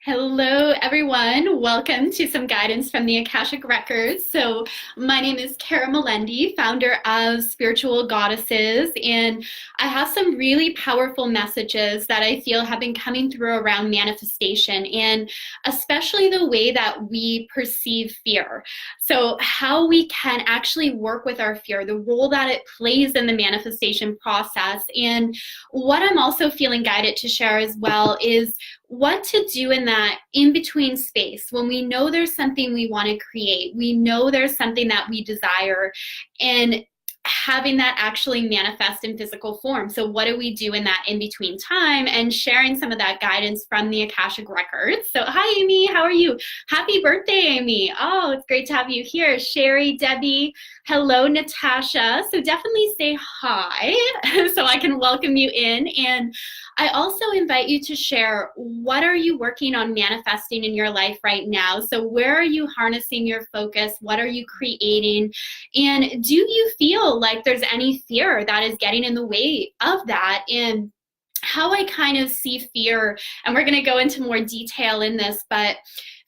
Hello, everyone. Welcome to some guidance from the Akashic Records. So, my name is Kara Melendi, founder of Spiritual Goddesses, and I have some really powerful messages that I feel have been coming through around manifestation and especially the way that we perceive fear. So, how we can actually work with our fear, the role that it plays in the manifestation process. And what I'm also feeling guided to share as well is what to do in that in between space when we know there's something we want to create, we know there's something that we desire, and having that actually manifest in physical form. So what do we do in that in between time, and sharing some of that guidance from the Akashic Records. So hi Amy, how are you? Happy birthday, Amy. Oh, it's great to have you here. Sherry, Debbie, hello Natasha. So definitely say hi so I can welcome you in. And I also invite you to share, what are you working on manifesting in your life right now? So where are you harnessing your focus? What are you creating? And do you feel like there's any fear that is getting in the way of that? And how I kind of see fear, and we're going to go into more detail in this, but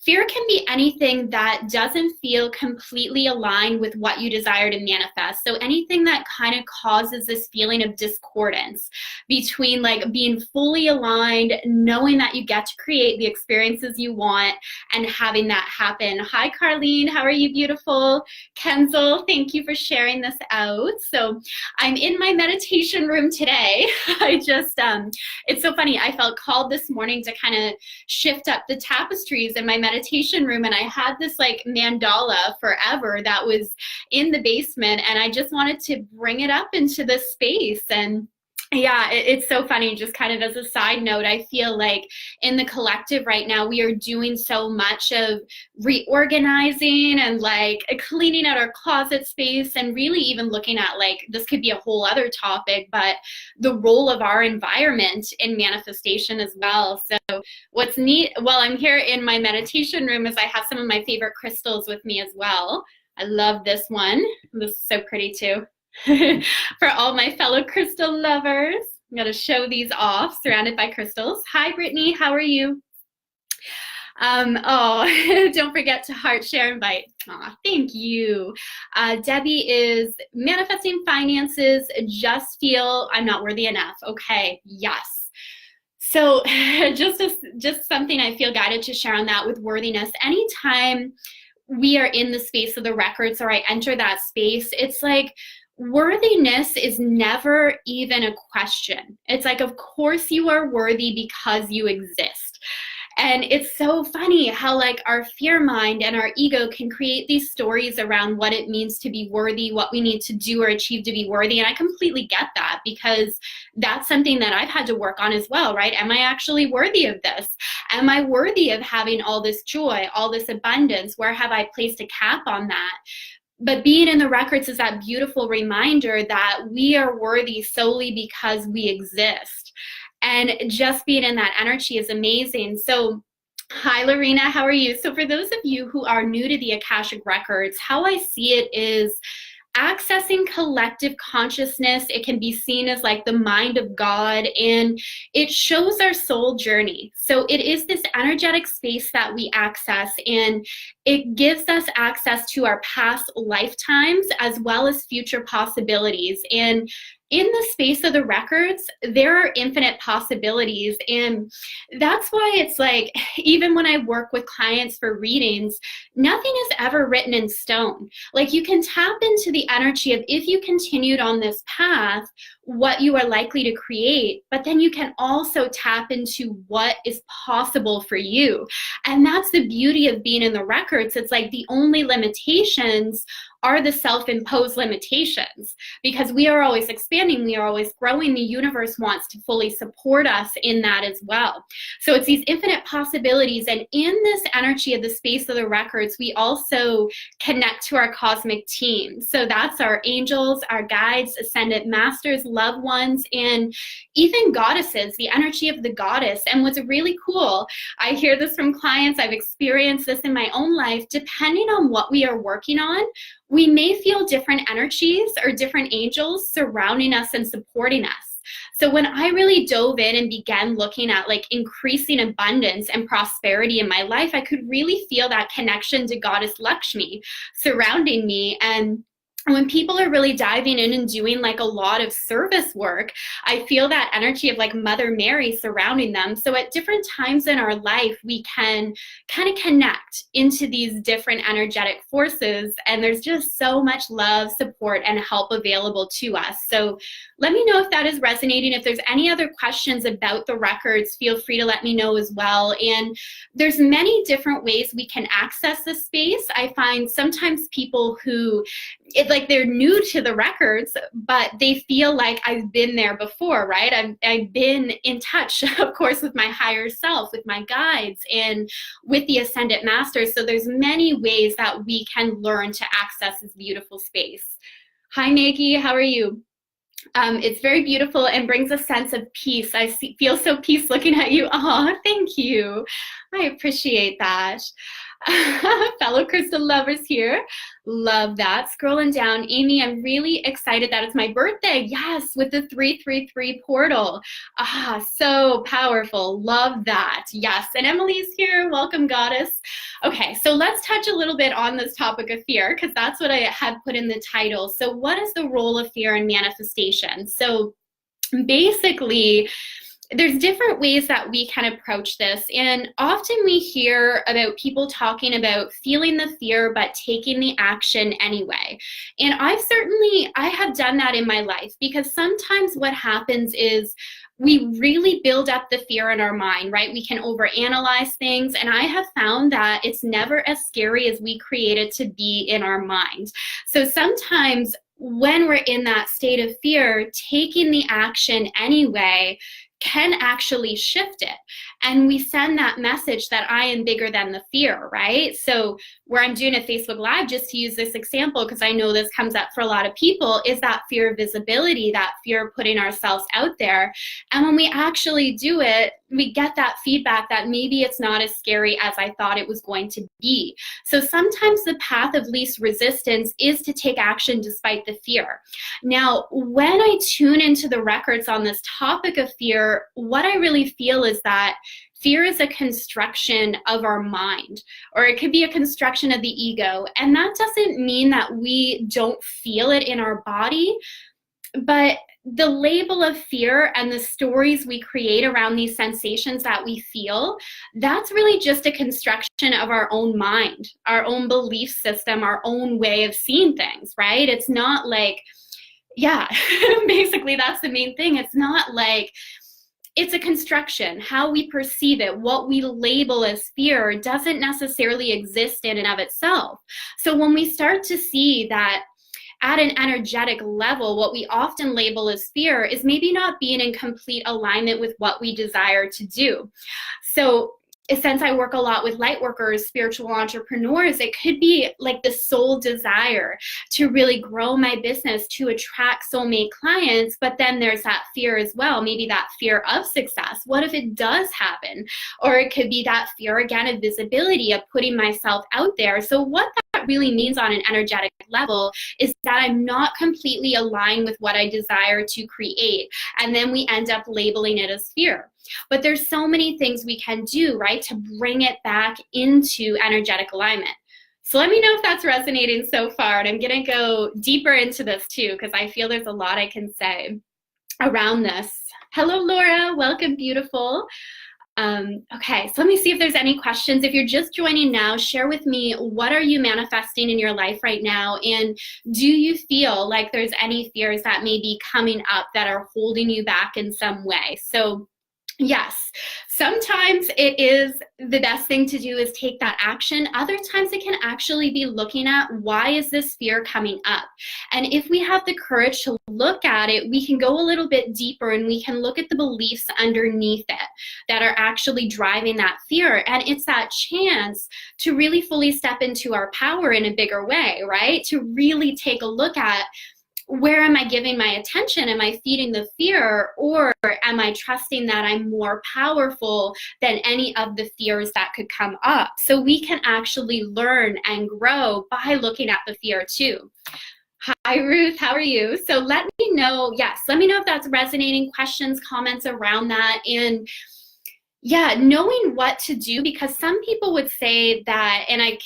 fear can be anything that doesn't feel completely aligned with what you desire to manifest. So anything that kind of causes this feeling of discordance between like being fully aligned, knowing that you get to create the experiences you want, and having that happen. Hi, Carlene. How are you, beautiful? Kenzel, thank you for sharing this out. So I'm in my meditation room today. It's so funny. I felt called this morning to kind of shift up the tapestries in my meditation room, and I had this like mandala forever that was in the basement, and I just wanted to bring it up into this space. And yeah, it's so funny. Just kind of as a side note, I feel like in the collective right now, we are doing so much of reorganizing and like cleaning out our closet space, and really even looking at, like, this could be a whole other topic, but the role of our environment in manifestation as well. So what's neat while I'm here in my meditation room is I have some of my favorite crystals with me as well. I love this one. This is so pretty too. For all my fellow crystal lovers, I'm going to show these off, surrounded by crystals. Hi, Brittany. How are you? Don't forget to heart, share, invite. Aw, thank you. Debbie is manifesting finances. Just feel I'm not worthy enough. Okay. Yes. So just something I feel guided to share on that with worthiness. Anytime we are in the space of the records, or I enter that space, it's like, worthiness is never even a question. It's like, of course you are worthy because you exist. And it's so funny how like our fear mind and our ego can create these stories around what it means to be worthy, what we need to do or achieve to be worthy. And I completely get that, because that's something that I've had to work on as well, right? Am I actually worthy of this? Am I worthy of having all this joy, all this abundance? Where have I placed a cap on that? But being in the records is that beautiful reminder that we are worthy solely because we exist. And just being in that energy is amazing. So hi, Lorena, how are you? So for those of you who are new to the Akashic Records, how I see it is accessing collective consciousness. It can be seen as like the mind of God, and it shows our soul journey. So it is this energetic space that we access, and it gives us access to our past lifetimes as well as future possibilities. And in the space of the records, there are infinite possibilities. And that's why it's like, even when I work with clients for readings, nothing is ever written in stone. Like, you can tap into the energy of, if you continued on this path, what you are likely to create, but then you can also tap into what is possible for you. And that's the beauty of being in the records. It's like the only limitations are the self-imposed limitations, because we are always expanding, we are always growing. The universe wants to fully support us in that as well. So it's these infinite possibilities, and in this energy of the space of the records, we also connect to our cosmic team. So that's our angels, our guides, ascended masters, loved ones, and even goddesses, the energy of the goddess. And what's really cool, I hear this from clients, I've experienced this in my own life, depending on what we are working on, we may feel different energies or different angels surrounding us and supporting us. So when I really dove in and began looking at like increasing abundance and prosperity in my life, I could really feel that connection to Goddess Lakshmi surrounding me. And when people are really diving in and doing like a lot of service work, I feel that energy of like Mother Mary surrounding them. So at different times in our life, we can kind of connect into these different energetic forces. And there's just so much love, support, and help available to us. So let me know if that is resonating. If there's any other questions about the records, feel free to let me know as well. And there's many different ways we can access this space. I find sometimes people who like they're new to the records, but they feel like I've been there before, right? I've been in touch, of course, with my higher self, with my guides, and with the Ascendant Masters. So there's many ways that we can learn to access this beautiful space. Hi, Maggie, how are you? It's very beautiful and brings a sense of peace. Feel so peace looking at you. Oh, thank you. I appreciate that. Fellow crystal lovers here. Love that. Scrolling down, Amy, I'm really excited that it's my birthday. Yes, with the 333 portal. Ah, so powerful. Love that. Yes, and Emily's here. Welcome, Goddess. Okay, so let's touch a little bit on this topic of fear, because that's what I had put in the title. So what is the role of fear in manifestation? So basically, there's different ways that we can approach this, and often we hear about people talking about feeling the fear but taking the action anyway. And I have done that in my life, because sometimes what happens is we really build up the fear in our mind, right? We can overanalyze things, and I have found that it's never as scary as we create it to be in our mind. So sometimes when we're in that state of fear, taking the action anyway can actually shift it. And we send that message that I am bigger than the fear, right? So where I'm doing a Facebook Live, just to use this example, because I know this comes up for a lot of people, is that fear of visibility, that fear of putting ourselves out there. And when we actually do it, we get that feedback that maybe it's not as scary as I thought it was going to be. So sometimes the path of least resistance is to take action despite the fear. Now, when I tune into the records on this topic of fear, what I really feel is that fear is a construction of our mind, or it could be a construction of the ego. And that doesn't mean that we don't feel it in our body, but the label of fear and the stories we create around these sensations that we feel, that's really just a construction of our own mind, our own belief system, our own way of seeing things, right? It's not like, yeah, basically that's the main thing. It's not like, it's a construction. How we perceive it, what we label as fear, doesn't necessarily exist in and of itself. So when we start to see that at an energetic level, what we often label as fear is maybe not being in complete alignment with what we desire to do. So since I work a lot with light workers, spiritual entrepreneurs, it could be like the sole desire to really grow my business, to attract soulmate clients, but then there's that fear as well, maybe that fear of success. What if it does happen? Or it could be that fear, again, of visibility, of putting myself out there. So what that really means on an energetic level is that I'm not completely aligned with what I desire to create. And then we end up labeling it as fear. But there's so many things we can do, right, to bring it back into energetic alignment. So let me know if that's resonating so far. And I'm going to go deeper into this too, because I feel there's a lot I can say around this. Hello, Laura. Welcome, beautiful. Okay, so let me see if there's any questions. If you're just joining now, share with me, what are you manifesting in your life right now? And do you feel like there's any fears that may be coming up that are holding you back in some way? So yes, sometimes it is the best thing to do is take that action. Other times it can actually be looking at, why is this fear coming up? And if we have the courage to look at it, we can go a little bit deeper and we can look at the beliefs underneath it that are actually driving that fear. And it's that chance to really fully step into our power in a bigger way, right? To really take a look at, where am I giving my attention? Am I feeding the fear, or am I trusting that I'm more powerful than any of the fears that could come up? So we can actually learn and grow by looking at the fear too. Hi, Ruth. How are you? So let me know. Yes, let me know if that's resonating, questions, comments around that. And yeah, knowing what to do, because some people would say that, and I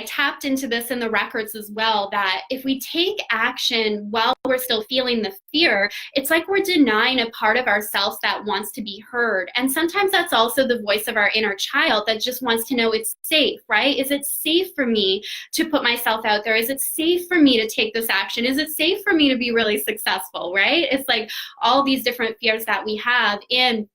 tapped into this in the records as well, that if we take action while we're still feeling the fear, it's like we're denying a part of ourselves that wants to be heard. And sometimes that's also the voice of our inner child that just wants to know it's safe, right? Is it safe for me to put myself out there? Is it safe for me to take this action? Is it safe for me to be really successful, right? It's like all these different fears that we have. And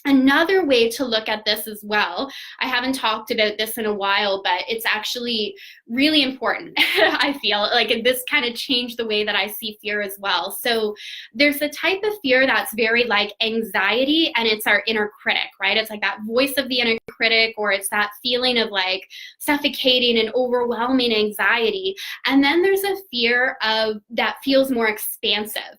another way to look at this as well, I haven't talked about this in a while, but it's actually really important. I feel like this kind of changed the way that I see fear as well. So there's the type of fear that's very like anxiety, and it's our inner critic, right? It's like that voice of the inner critic, or it's that feeling of like suffocating and overwhelming anxiety. And then there's a fear of that feels more expansive.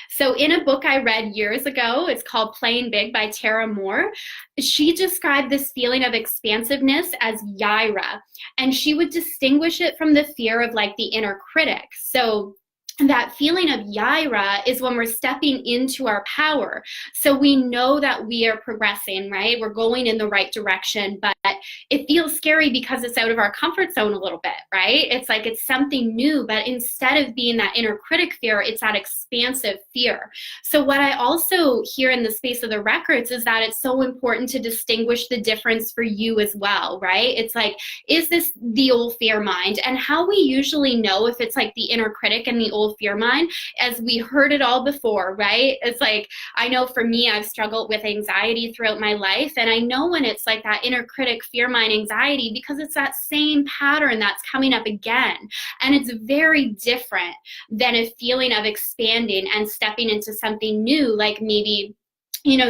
So in a book I read years ago, it's called Playing Big by Tara Moore, she described this feeling of expansiveness as Yaira, and she would distinguish it from the fear of like the inner critic. So that feeling of Yaira is when we're stepping into our power. So we know that we are progressing, right? We're going in the right direction, but it feels scary because it's out of our comfort zone a little bit, right? It's like it's something new, but instead of being that inner critic fear, it's that expansive fear. So what I also hear in the space of the records is that it's so important to distinguish the difference for you as well, right? It's like, is this the old fear mind? And how we usually know if it's like the inner critic and the old fear mind, as we heard it all before, right? It's like, I know for me, I've struggled with anxiety throughout my life, and I know when it's like that inner critic fear mind anxiety, because it's that same pattern that's coming up again, and it's very different than a feeling of expanding and stepping into something new, like maybe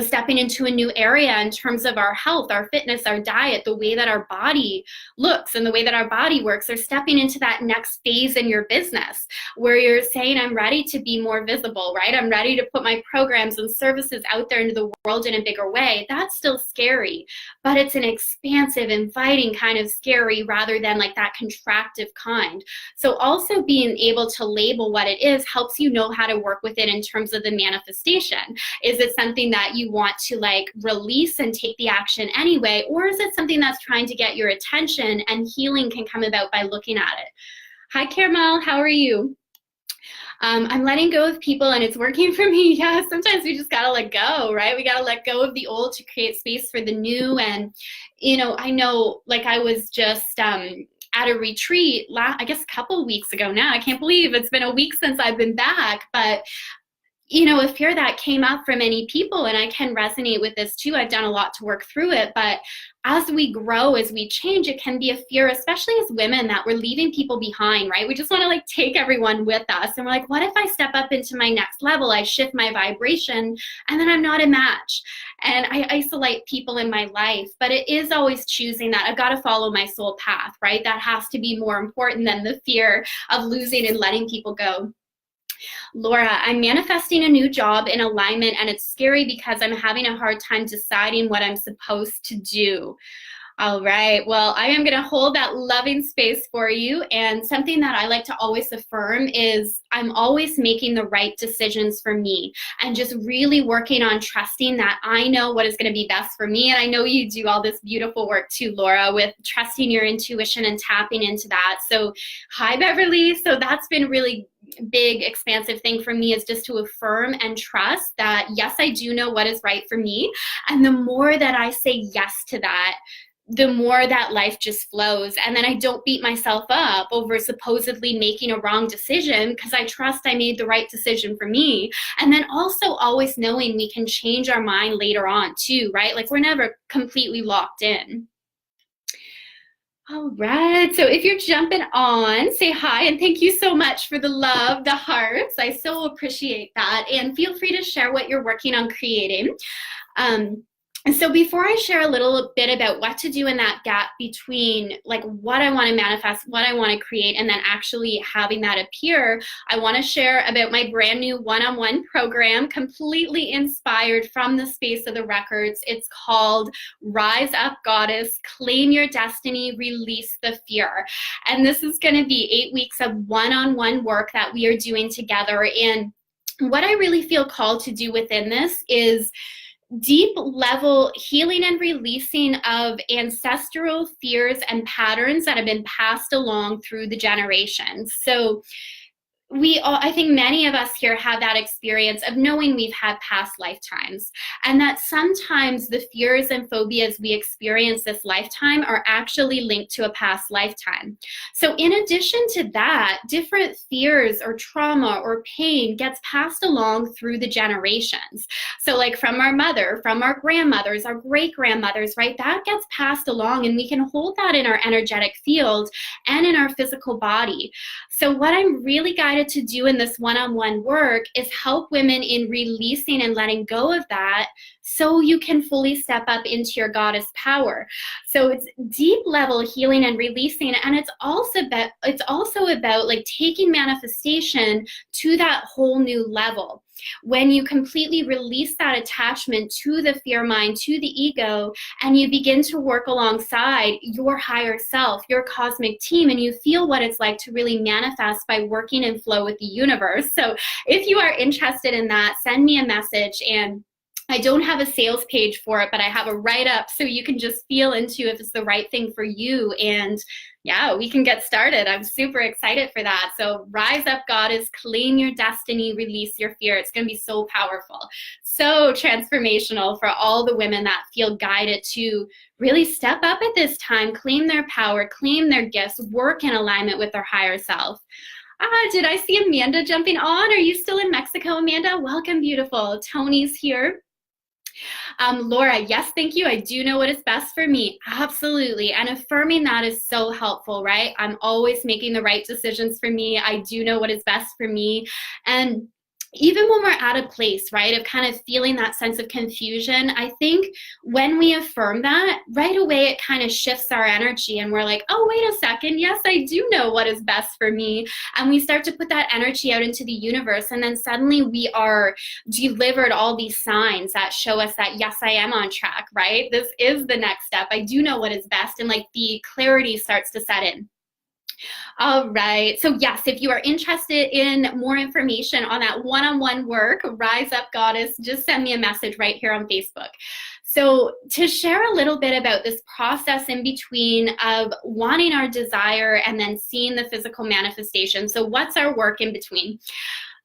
stepping into a new area in terms of our health, our fitness, our diet, the way that our body looks and the way that our body works, or stepping into that next phase in your business where you're saying, I'm ready to be more visible, right? I'm ready to put my programs and services out there into the world in a bigger way. That's still scary, but it's an expansive, inviting kind of scary rather than like that contractive kind. So also being able to label what it is helps you know how to work with it in terms of the manifestation. Is it something that you want to like release and take the action anyway, or is it something that's trying to get your attention, and healing can come about by looking at it? Hi, Caramel, how are you? I'm letting go of people and it's working for me. Yeah, sometimes we just gotta let go, right? We gotta let go of the old to create space for the new. And I know, like, I was just at a retreat I guess a couple weeks ago now. I can't believe it's been a week since I've been back, but a fear that came up for many people, and I can resonate with this too. I've done a lot to work through it, but as we grow, as we change, it can be a fear, especially as women, that we're leaving people behind, right? We just want to like take everyone with us. And we're like, what if I step up into my next level? I shift my vibration and then I'm not a match. And I isolate people in my life, but it is always choosing that I've got to follow my soul path, right? That has to be more important than the fear of losing and letting people go. Laura, I'm manifesting a new job in alignment, and it's scary because I'm having a hard time deciding what I'm supposed to do. All right. Well, I am going to hold that loving space for you. And something that I like to always affirm is I'm always making the right decisions for me, and just really working on trusting that I know what is going to be best for me. And I know you do all this beautiful work too, Laura, with trusting your intuition and tapping into that. So hi, Beverly. So that's been really big, expansive thing for me, is just to affirm and trust that, yes, I do know what is right for me. And the more that I say yes to that, the more that life just flows. And then I don't beat myself up over supposedly making a wrong decision, because I trust I made the right decision for me. And then also always knowing we can change our mind later on too, right? Like we're never completely locked in. All right, so if you're jumping on, say hi, and thank you so much for the love, the hearts. I so appreciate that. And feel free to share what you're working on creating. And so before I share a little bit about what to do in that gap between like what I want to manifest, what I want to create, and then actually having that appear, I want to share about my brand new one-on-one program, completely inspired from the space of the records. It's called Rise Up Goddess, Claim Your Destiny, Release the Fear. And this is going to be 8 weeks of one-on-one work that we are doing together. And what I really feel called to do within this is deep level healing and releasing of ancestral fears and patterns that have been passed along through the generations. So we all, I think many of us here have that experience of knowing we've had past lifetimes, and that sometimes the fears and phobias we experience this lifetime are actually linked to a past lifetime. So in addition to that, different fears or trauma or pain gets passed along through the generations. So like from our mother, from our grandmothers, our great-grandmothers, right? That gets passed along, and we can hold that in our energetic field and in our physical body. So what I'm really guided to do in this one-on-one work is help women in releasing and letting go of that, so you can fully step up into your goddess power. So it's deep level healing and releasing, and it's also about like taking manifestation to that whole new level. When you completely release that attachment to the fear mind, to the ego, and you begin to work alongside your higher self, your cosmic team, and you feel what it's like to really manifest by working in flow with the universe. So if you are interested in that, send me a message. And I don't have a sales page for it, but I have a write-up so you can just feel into if it's the right thing for you. And yeah, we can get started. I'm super excited for that. So Rise Up Goddess, Claim Your Destiny, Release Your Fear. It's going to be so powerful, so transformational for all the women that feel guided to really step up at this time, claim their power, claim their gifts, work in alignment with their higher self. Did I see Amanda jumping on? Are you still in Mexico, Amanda? Welcome, beautiful. Tony's here. Laura, yes, thank you. I do know what is best for me. Absolutely. And affirming that is so helpful, right? I'm always making the right decisions for me. I do know what is best for me. And even when we're at a place, right, of kind of feeling that sense of confusion, I think when we affirm that, right away it kind of shifts our energy, and we're like, oh, wait a second, yes, I do know what is best for me. And we start to put that energy out into the universe, and then suddenly we are delivered all these signs that show us that, yes, I am on track, right? This is the next step. I do know what is best, and like the clarity starts to set in. All right. So yes, if you are interested in more information on that one-on-one work, Rise Up Goddess, just send me a message right here on Facebook. So to share a little bit about this process in between of wanting our desire and then seeing the physical manifestation. So what's our work in between?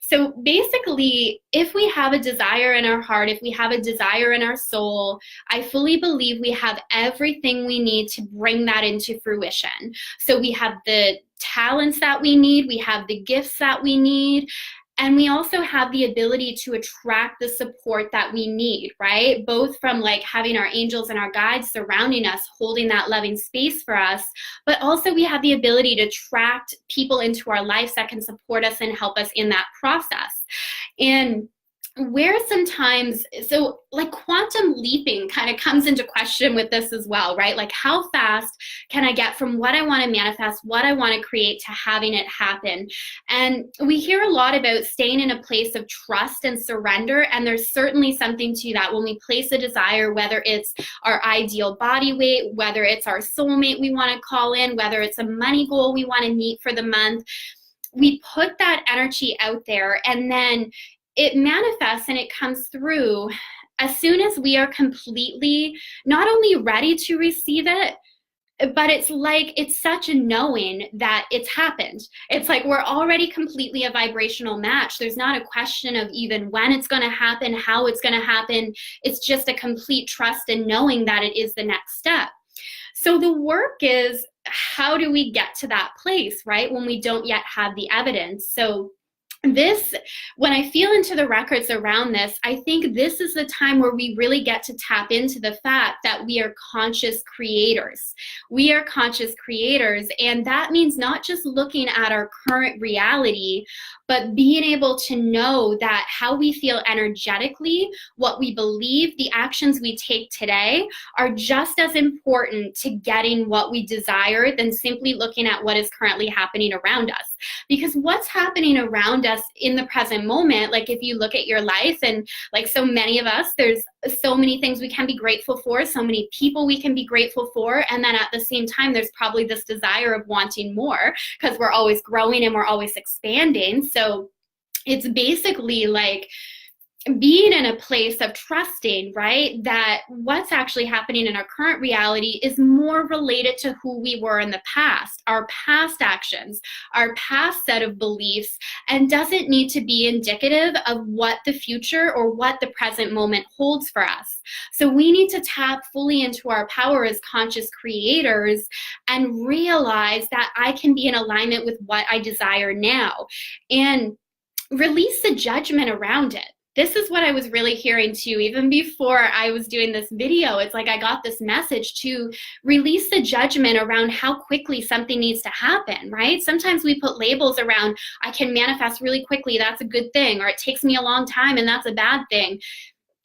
So basically, if we have a desire in our heart, if we have a desire in our soul, I fully believe we have everything we need to bring that into fruition. So we have the talents that we need, we have the gifts that we need, and we also have the ability to attract the support that we need, right? Both from like having our angels and our guides surrounding us, holding that loving space for us, but also we have the ability to attract people into our lives that can support us and help us in that process. And where sometimes, so like quantum leaping kind of comes into question with this as well, right? Like how fast can I get from what I want to manifest, what I want to create, to having it happen? And we hear a lot about staying in a place of trust and surrender, and there's certainly something to that. When we place a desire, whether it's our ideal body weight, whether it's our soulmate we want to call in, whether it's a money goal we want to meet for the month, we put that energy out there, and then it manifests and it comes through as soon as we are completely not only ready to receive it, but it's like it's such a knowing that it's happened. It's like we're already completely a vibrational match. There's not a question of even when it's going to happen, how it's going to happen. It's just a complete trust and knowing that it is the next step. So the work is, how do we get to that place, right, when we don't yet have the evidence? So this, when I feel into the records around this, I think this is the time where we really get to tap into the fact that we are conscious creators. We are conscious creators, and that means not just looking at our current reality, but being able to know that how we feel energetically, what we believe, the actions we take today are just as important to getting what we desire than simply looking at what is currently happening around us. Because what's happening around us in the present moment, like if you look at your life, and like so many of us, there's so many things we can be grateful for, so many people we can be grateful for, and then at the same time there's probably this desire of wanting more because we're always growing and we're always expanding. So it's basically like being in a place of trusting, right, that what's actually happening in our current reality is more related to who we were in the past, our past actions, our past set of beliefs, and doesn't need to be indicative of what the future or what the present moment holds for us. So we need to tap fully into our power as conscious creators and realize that I can be in alignment with what I desire now and release the judgment around it. This is what I was really hearing too, even before I was doing this video. It's like I got this message to release the judgment around how quickly something needs to happen, right? Sometimes we put labels around, I can manifest really quickly, that's a good thing, or it takes me a long time and that's a bad thing.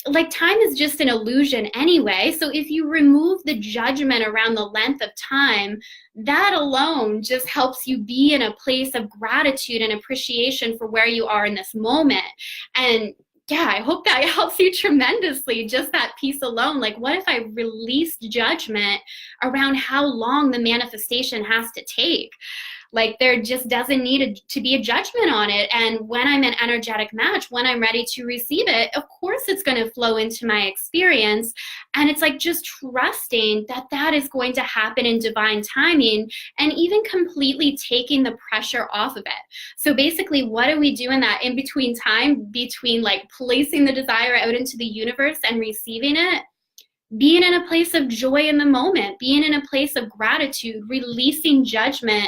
Like time is just an illusion anyway. So if you remove the judgment around the length of time, that alone just helps you be in a place of gratitude and appreciation for where you are in this moment. And yeah, I hope that helps you tremendously, just that piece alone. Like, what if I released judgment around how long the manifestation has to take? Like, there just doesn't need to be a judgment on it. And when I'm an energetic match, when I'm ready to receive it, of course it's going to flow into my experience. And it's like just trusting that that is going to happen in divine timing, and even completely taking the pressure off of it. So basically, what do we do in that in between time, between like placing the desire out into the universe and receiving it? Being in a place of joy in the moment, being in a place of gratitude, releasing judgment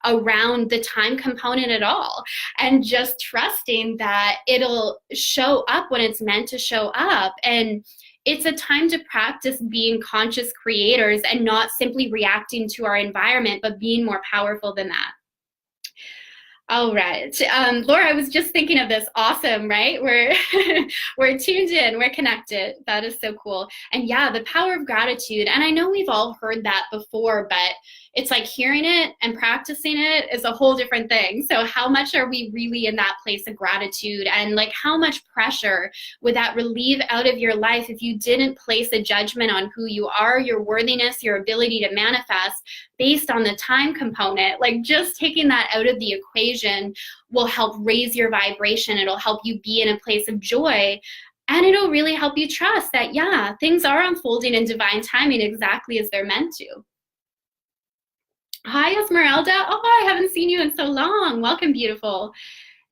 around the time component at all, and just trusting that it'll show up when it's meant to show up. And it's a time to practice being conscious creators and not simply reacting to our environment, but being more powerful than that. All right. Laura, I was just thinking of this. Awesome, right? We're tuned in, we're connected. That is so cool. And yeah, the power of gratitude. And I know we've all heard that before, but it's like hearing it and practicing it is a whole different thing. So how much are we really in that place of gratitude? And like how much pressure would that relieve out of your life if you didn't place a judgment on who you are, your worthiness, your ability to manifest based on the time component? Like just taking that out of the equation will help raise your vibration. It'll help you be in a place of joy. And it'll really help you trust that, yeah, things are unfolding in divine timing exactly as they're meant to. Hi, Esmeralda. Oh, I haven't seen you in so long. Welcome, beautiful.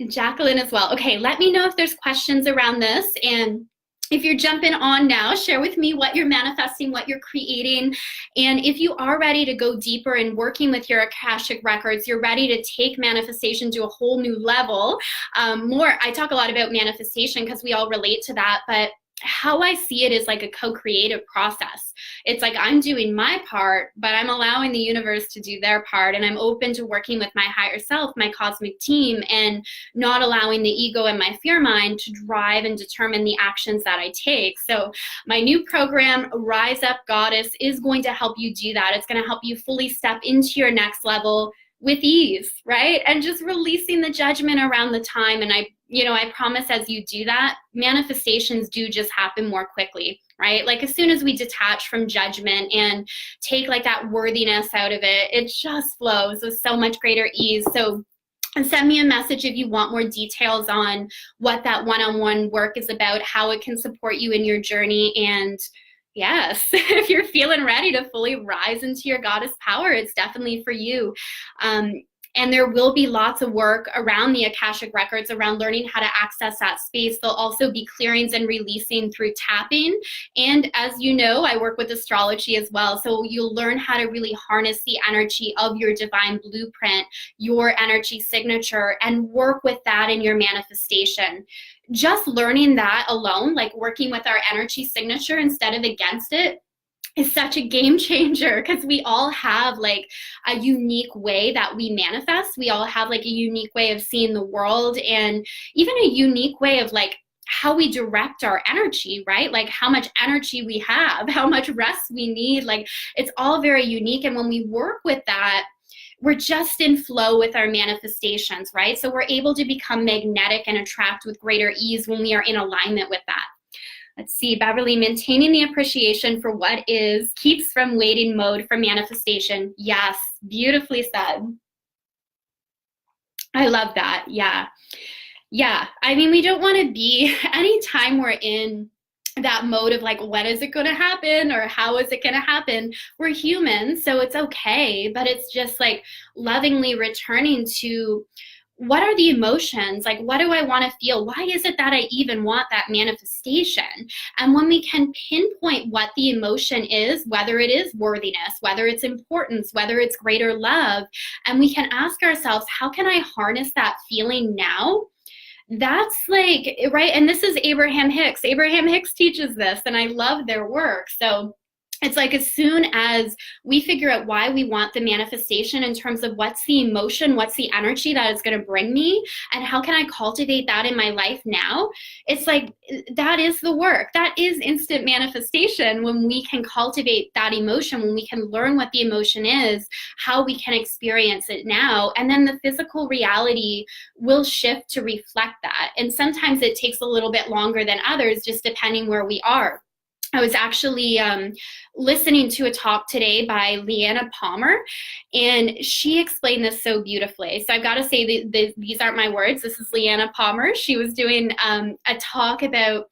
And Jacqueline as well. Okay, let me know if there's questions around this. And if you're jumping on now, share with me what you're manifesting, what you're creating. And if you are ready to go deeper in working with your Akashic Records, you're ready to take manifestation to a whole new level. I talk a lot about manifestation because we all relate to that, but how I see it is like a co-creative process. It's like I'm doing my part, but I'm allowing the universe to do their part, and I'm open to working with my higher self, my cosmic team, and not allowing the ego and my fear mind to drive and determine the actions that I take. So my new program, Rise Up Goddess, is going to help you do that. It's going to help you fully step into your next level with ease, right? And just releasing the judgment around the time. And I promise as you do that, manifestations do just happen more quickly, right? Like as soon as we detach from judgment and take like that worthiness out of it, it just flows with so much greater ease. So send me a message if you want more details on what that one-on-one work is about, how it can support you in your journey. And yes, if you're feeling ready to fully rise into your goddess power, it's definitely for you. And there will be lots of work around the Akashic Records, around learning how to access that space. There'll also be clearings and releasing through tapping. And as you know, I work with astrology as well. So you'll learn how to really harness the energy of your divine blueprint, your energy signature, and work with that in your manifestation. Just learning that alone, like working with our energy signature instead of against it, is such a game changer, because we all have like a unique way that we manifest. We all have like a unique way of seeing the world, and even a unique way of like how we direct our energy, right? Like how much energy we have, how much rest we need. Like it's all very unique. And when we work with that, we're just in flow with our manifestations, right? So we're able to become magnetic and attract with greater ease when we are in alignment with that. Let's see, Beverly, maintaining the appreciation for what is keeps from waiting mode for manifestation. Yes, beautifully said. I love that. Yeah. Yeah. I mean, we don't want to be, anytime we're in that mode of like, when is it going to happen, or how is it going to happen? We're human, so it's okay. But it's just like lovingly returning to, what are the emotions? Like, what do I want to feel? Why is it that I even want that manifestation? And when we can pinpoint what the emotion is, whether it is worthiness, whether it's importance, whether it's greater love, and we can ask ourselves, how can I harness that feeling now? That's like, right? And this is Abraham Hicks. Abraham Hicks teaches this, and I love their work. So it's like, as soon as we figure out why we want the manifestation in terms of what's the emotion, what's the energy that is going to bring me, and how can I cultivate that in my life now? It's like, that is the work. That is instant manifestation, when we can cultivate that emotion, when we can learn what the emotion is, how we can experience it now. And then the physical reality will shift to reflect that. And sometimes it takes a little bit longer than others, just depending where we are. I was actually listening to a talk today by Leanna Palmer, and she explained this so beautifully. So I've got to say that these aren't my words. This is Leanna Palmer. She was doing a talk about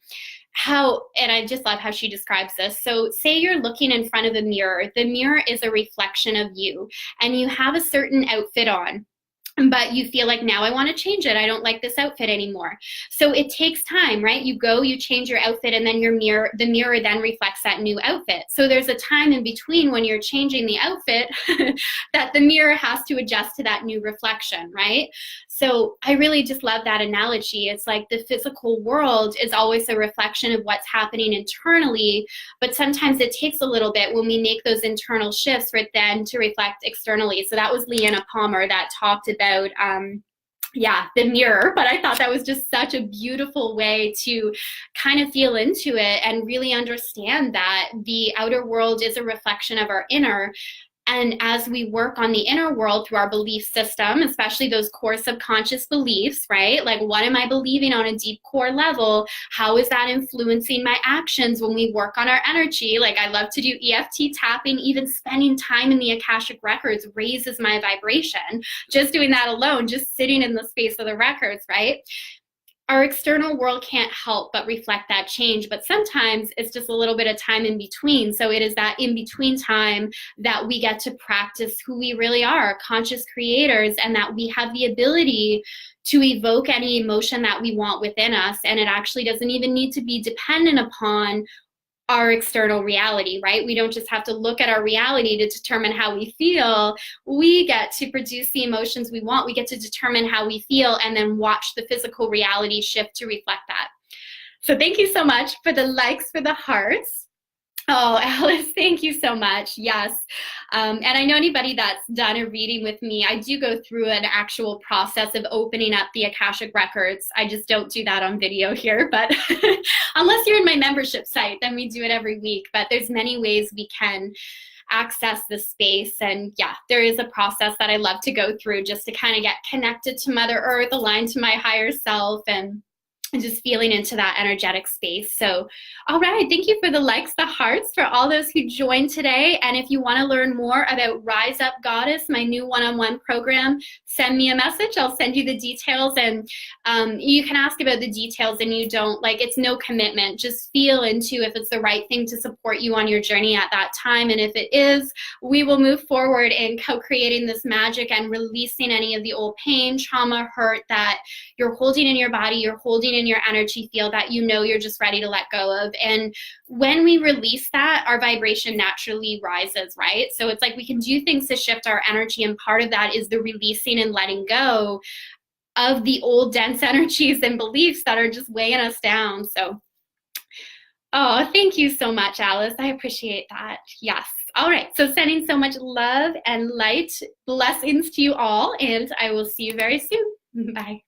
how, and I just love how she describes this. So say you're looking in front of a mirror. The mirror is a reflection of you, and you have a certain outfit on, but you feel like, now I want to change it. I don't like this outfit anymore. So it takes time, right? You go, you change your outfit, and then the mirror then reflects that new outfit. So there's a time in between when you're changing the outfit that the mirror has to adjust to that new reflection, right? So I really just love that analogy. It's like the physical world is always a reflection of what's happening internally, but sometimes it takes a little bit when we make those internal shifts for it then to reflect externally. So that was Leanna Palmer that talked about the mirror. But I thought that was just such a beautiful way to kind of feel into it and really understand that the outer world is a reflection of our inner. And as we work on the inner world through our belief system, especially those core subconscious beliefs, right? Like, what am I believing on a deep core level? How is that influencing my actions when we work on our energy? Like, I love to do EFT tapping. Even spending time in the Akashic Records raises my vibration. Just doing that alone, just sitting in the space of the records, right? Our external world can't help but reflect that change, but sometimes it's just a little bit of time in between. So it is that in between time that we get to practice who we really are, conscious creators, and that we have the ability to evoke any emotion that we want within us. And it actually doesn't even need to be dependent upon our external reality, right? We don't just have to look at our reality to determine how we feel. We get to produce the emotions we want. We get to determine how we feel, and then watch the physical reality shift to reflect that. So thank you so much for the likes, for the hearts. Oh, Alice, thank you so much. Yes. And I know anybody that's done a reading with me, I do go through an actual process of opening up the Akashic Records. I just don't do that on video here, but unless you're in my membership site, then we do it every week. But there's many ways we can access the space. And yeah, there is a process that I love to go through just to kind of get connected to Mother Earth, aligned to my higher self, and just feeling into that energetic space. So, all right, thank you for the likes, the hearts, for all those who joined today. And if you want to learn more about Rise Up Goddess, my new one-on-one program, send me a message. I'll send you the details, and you can ask about the details, and you don't, like, it's no commitment. Just feel into if it's the right thing to support you on your journey at that time. And if it is, we will move forward in co-creating this magic and releasing any of the old pain, trauma, hurt that you're holding in your body, you're holding in your energy field, that you know you're just ready to let go of. And when we release that, our vibration naturally rises, right? So it's like we can do things to shift our energy, and part of that is the releasing and letting go of the old dense energies and beliefs that are just weighing us down. So Oh, thank you so much, Alice. I appreciate that. Yes. All right. So sending so much love and light blessings to you all, and I will see you very soon. Bye.